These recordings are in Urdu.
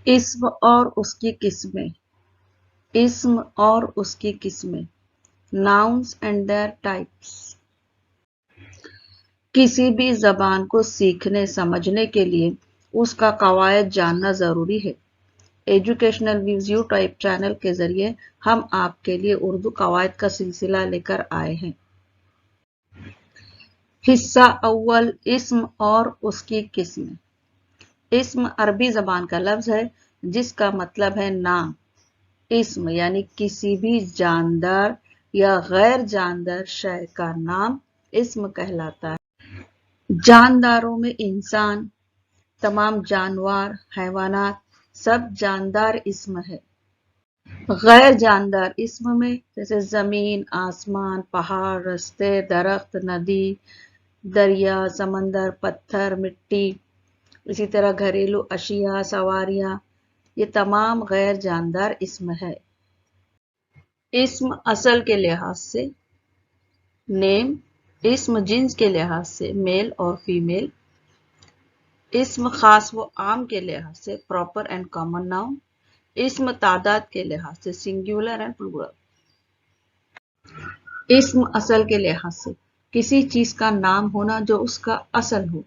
اسم اور اس کی قسمیں. اسم اور اس کی قسمیں. Nouns and their types. کسی بھی زبان کو سیکھنے سمجھنے کے لیے اس کا قواعد جاننا ضروری ہے. Educational views YouTube channel کے ذریعے ہم آپ کے لیے اردو قواعد کا سلسلہ لے کر آئے ہیں. حصہ اول، اسم اور اس کی قسمیں. اسم عربی زبان کا لفظ ہے جس کا مطلب ہے نام. اسم یعنی کسی بھی جاندار یا غیر جاندار شے کا نام اسم کہلاتا ہے. جانداروں میں انسان، تمام جانور، حیوانات سب جاندار اسم ہے. غیر جاندار اسم میں جیسے زمین، آسمان، پہاڑ، رستے، درخت، ندی، دریا، سمندر، پتھر، مٹی، اسی طرح گھریلو اشیاء، سواریاں، یہ تمام غیر جاندار اسم ہے. اسم اصل کے لحاظ سے نیم، اسم جنس کے لحاظ سے میل اور فیمیل، اسم خاص و عام کے لحاظ سے پراپر اینڈ کامن ناؤن، اسم تعداد کے لحاظ سے سنگولر اینڈ پلورل. اسم اصل کے لحاظ سے کسی چیز کا نام ہونا جو اس کا اصل ہو،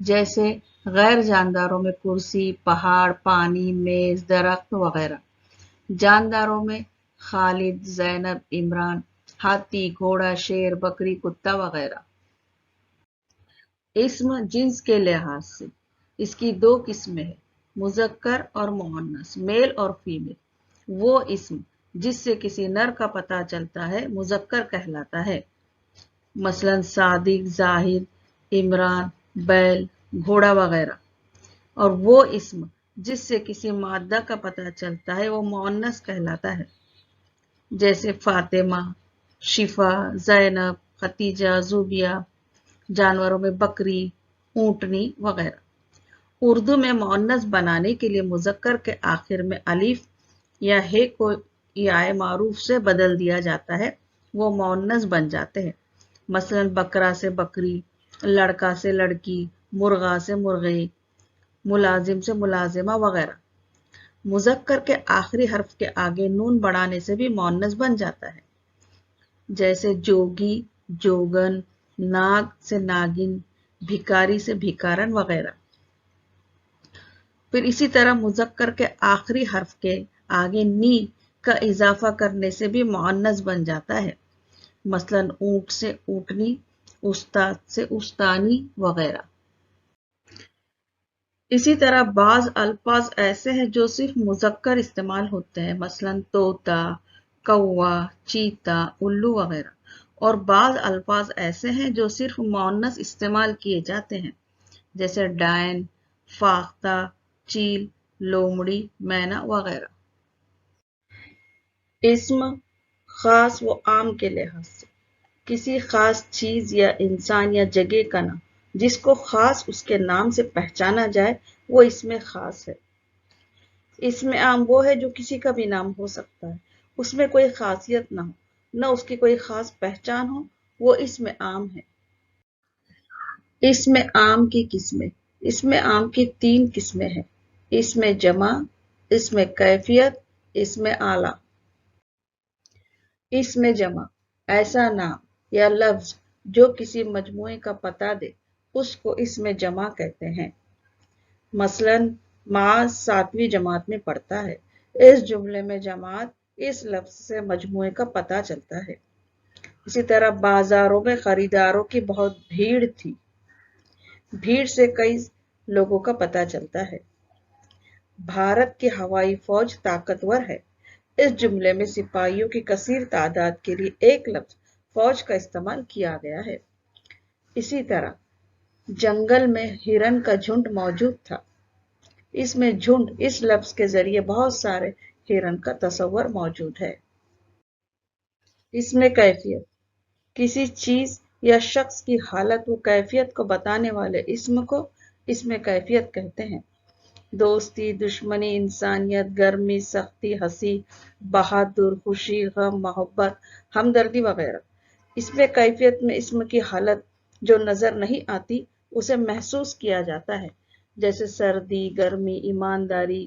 جیسے غیر جانداروں میں کرسی، پہاڑ، پانی، میز، درخت وغیرہ. جانداروں میں خالد، زینب، عمران، ہاتھی، گھوڑا، شیر، بکری، کتا وغیرہ. اسم جنس کے لحاظ سے اس کی دو قسمیں ہیں، مذکر اور مؤنث، میل اور فیمیل. وہ اسم جس سے کسی نر کا پتہ چلتا ہے مذکر کہلاتا ہے. مثلا صادق، زاہد، عمران، بیل، گھوڑا وغیرہ. اور وہ اسم جس سے کسی مادہ کا پتہ چلتا ہے وہ مؤنث کہلاتا ہے، جیسے فاطمہ، شفا، زینب، ختیجہ، زوبیہ. جانوروں میں بکری، اونٹنی وغیرہ. اردو میں مؤنث بنانے کے لیے مذکر کے آخر میں الف یا ہے کو یائے معروف سے بدل دیا جاتا ہے، وہ مؤنث بن جاتے ہیں. مثلا بکرا سے بکری، لڑکا سے لڑکی، مرغا سے مرغی، ملازم سے ملازمہ وغیرہ. مذکر کے آخری حرف کے آگے نون بڑھانے سے بھی مؤنث بن جاتا ہے، جیسے جوگی، جوگن، ناگ سے ناگن، بھکاری سے بھکارن وغیرہ. پھر اسی طرح مذکر کے آخری حرف کے آگے نی کا اضافہ کرنے سے بھی مؤنث بن جاتا ہے، مثلا اونٹ سے اونٹنی، استاد سے استانی وغیرہ. اسی طرح بعض الفاظ ایسے ہیں جو صرف مذکر استعمال ہوتے ہیں، مثلا طوطا، کوا، چیتا، الو وغیرہ. اور بعض الفاظ ایسے ہیں جو صرف مؤنث استعمال کیے جاتے ہیں، جیسے ڈائن، فاختہ، چیل، لومڑی، مینا وغیرہ. اسم خاص و عام کے لحاظ سے کسی خاص چیز یا انسان یا جگہ کا نام جس کو خاص اس کے نام سے پہچانا جائے وہ اسم خاص ہے. اسم عام وہ ہے جو کسی کا بھی نام ہو سکتا ہے، اس میں کوئی خاصیت نہ ہو، نہ اس کی کوئی خاص پہچان ہو، وہ اسم عام ہے. اسم عام کی قسمیں. اسم عام کی 3 قسمیں ہیں، اسم جمع، اسم کیفیت، اسم اعلیٰ. اسم جمع ایسا نام یا لفظ جو کسی مجموعے کا پتہ دے، اس کو اسم جمع کہتے ہیں. مثلا معاذ 7ویں جماعت میں پڑھتا ہے، اس جملے میں جماعت اس لفظ سے مجموعے کا پتہ چلتا ہے. اسی طرح بازاروں میں خریداروں کی بہت بھیڑ تھی، بھیڑ سے کئی لوگوں کا پتہ چلتا ہے. بھارت کی ہوائی فوج طاقتور ہے، اس جملے میں سپاہیوں کی کثیر تعداد کے لیے ایک لفظ فوج کا استعمال کیا گیا ہے. اسی طرح جنگل میں ہرن کا جھنڈ موجود تھا، اس میں جھنڈ اس لفظ کے ذریعے بہت سارے ہرن کا تصور موجود ہے. اس میں کیفیت کسی چیز یا شخص کی حالت و کیفیت کو بتانے والے اسم کو اس میں کیفیت کہتے ہیں. دوستی، دشمنی، انسانیت، گرمی، سختی، ہنسی، بہادر، خوشی، غم، محبت، ہمدردی وغیرہ. اس میں کیفیت میں اسم کی حالت جو نظر نہیں آتی اسے محسوس کیا جاتا ہے، جیسے سردی، گرمی، ایمانداری،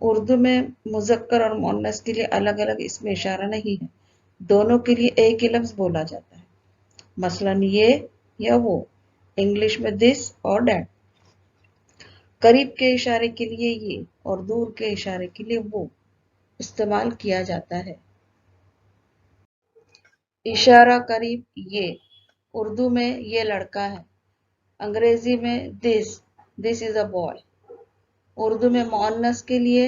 اردو میں مذکر اور مؤنث کے لیے الگ الگ اسم اشارہ نہیں ہے، دونوں کے لیے ایک ہی لفظ بولا جاتا ہے، مثلاً یہ یا وہ، انگلش میں دس اور دیٹ۔ قریب کے اشارے کے لیے یہ اور دور کے اشارے کے لیے وہ استعمال کیا جاتا ہے۔ اشارہ قریب یہ اردو میں یہ لڑکا ہے، انگریزی میں دس از اے بوائے۔ اردو میں مؤنث کے لیے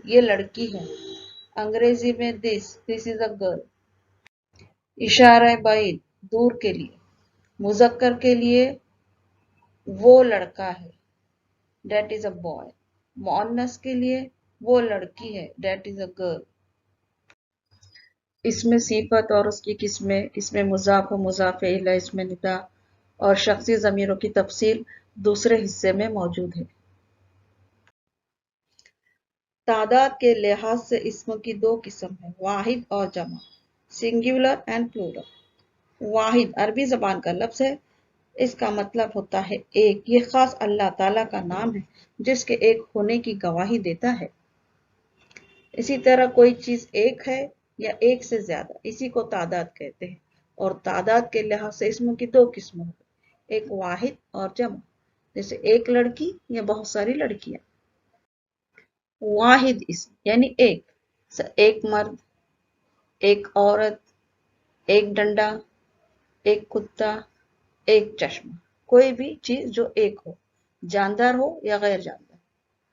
یہ لڑکی ہے، انگریزی میں دس از اے گرل۔ اشارہ بعید دور کے لیے مذکر کے لیے وہ لڑکا ہے، دیٹ از اے بوائے، مؤنث کے لیے وہ لڑکی ہے، دیٹ از اے گرل۔ اس میں صفت اور اس کی قسمیں، اس میں مضاف و مضاف الیہ، اس میں ندا اور شخصی ضمیروں کی تفصیل دوسرے حصے میں موجود ہے۔ تعداد کے لحاظ سے اسم کی دو قسم ہیں، واحد اور جمع، سنگولر اینڈ پلورل۔ واحد عربی زبان کا لفظ ہے، اس کا مطلب ہوتا ہے ایک، یہ خاص اللہ تعالیٰ کا نام ہے جس کے ایک ہونے کی گواہی دیتا ہے۔ اسی طرح کوئی چیز ایک ہے یا ایک سے زیادہ، اسی کو تعداد کہتے ہیں، اور تعداد کے لحاظ سے اسم کی دو قسمیں ہیں، ایک واحد اور جمع، جیسے ایک لڑکی یا بہت ساری لڑکیاں۔ واحد اسم یعنی ایک مرد، ایک عورت، ایک ڈنڈا، ایک کتا، ایک چشمہ، کوئی بھی چیز جو ایک ہو، جاندار ہو یا غیر جاندار،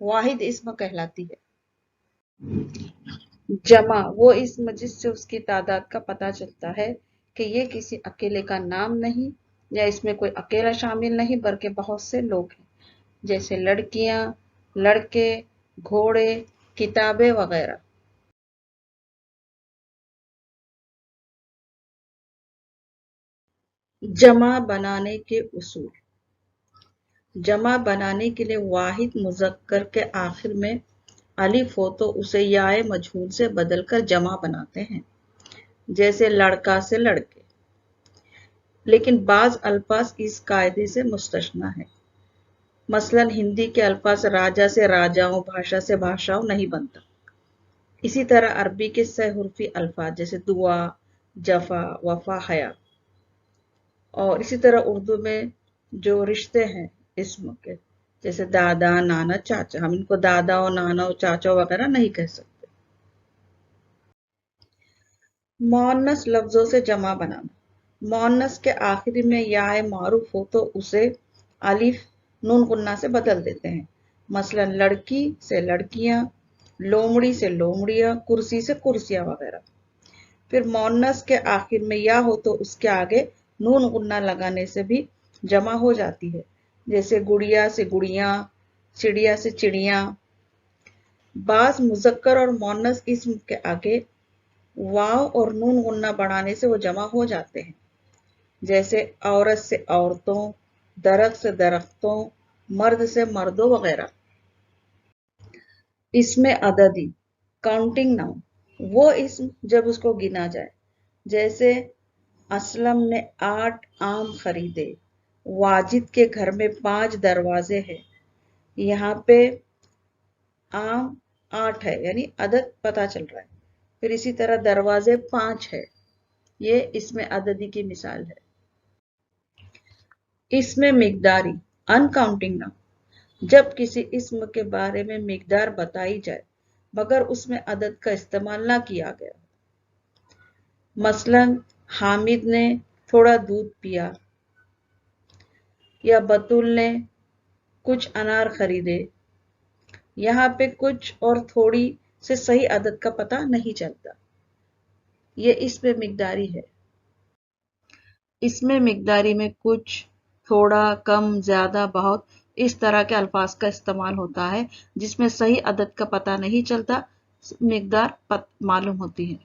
واحد اسم کہلاتی ہے۔ جمع وہ اسم جس سے اس کی تعداد کا پتہ چلتا ہے کہ یہ کسی اکیلے کا نام نہیں یا اس میں کوئی اکیلا شامل نہیں بلکہ بہت سے لوگ ہیں، جیسے لڑکیاں، لڑکے، گھوڑے، کتابیں وغیرہ۔ جمع بنانے کے اصول۔ جمع بنانے کے لیے واحد مذکر کے آخر میں الف ہو تو اسے یاء مجہول سے بدل کر جمع بناتے ہیں، جیسے لڑکا سے لڑکے، لیکن بعض الفاظ اس قاعدے سے مستثنی ہیں، مثلاً ہندی کے الفاظ راجا سے راجاؤں، بھاشا سے بھاشاؤں نہیں بنتا۔ اسی طرح عربی کے سہ حرفی الفاظ جیسے دعا، جفا، وفا، حیا، اور اسی طرح اردو میں جو رشتے ہیں اسم کے، جیسے دادا، نانا، چاچا، ہم ان کو دادا اور نانا اور چاچا وغیرہ نہیں کہہ سکتے۔ مؤنث لفظوں سے جمع بنانا۔ مؤنث کے آخری میں یاء معروف ہو تو اسے الف نون غنہ سے بدل دیتے ہیں، مثلا لڑکی سے لڑکیاں، لومڑی سے لومڑیاں، کرسی سے کرسیاں وغیرہ۔ پھر مؤنث کے آخر میں یا ہو تو اس کے آگے نون غنہ لگانے سے بھی جمع ہو جاتی ہے، جیسے گڑیا سے گڑیاں، چڑیا سے چڑیاں۔ بعض مذکر اور مؤنث اسم کے آگے واو اور نون غنہ بڑھانے سے وہ جمع ہو جاتے ہیں، جیسے عورت سے عورتوں، درخت سے درختوں، مرد سے مردوں وغیرہ۔ اسم عددی کاؤنٹنگ ناؤن وہ اسم جب اس کو گنا جائے، جیسے اسلم نے 8 آم خریدے، واجد کے گھر میں 5 دروازے ہیں، یہاں پہ آم 8 ہے یعنی عدد پتہ چل رہا ہے، پھر اسی طرح دروازے 5 ہے، یہ اسم عددی کی مثال ہے۔ اسم مقداری انکاؤنٹنگ ناؤن جب کسی اسم کے بارے میں مقدار بتائی جائے مگر اس میں عدد کا استعمال نہ کیا گیا، مثلاً حامد نے تھوڑا دودھ پیا، یا بطول نے کچھ انار خریدے، یہاں پہ کچھ اور تھوڑی سے صحیح عدد کا پتہ نہیں چلتا، یہ اسم مقداری ہے۔ اسم مقداری میں کچھ، تھوڑا، کم، زیادہ، بہت، اس طرح کے الفاظ کا استعمال ہوتا ہے جس میں صحیح عدد کا پتہ نہیں چلتا، مقدار معلوم ہوتی ہے۔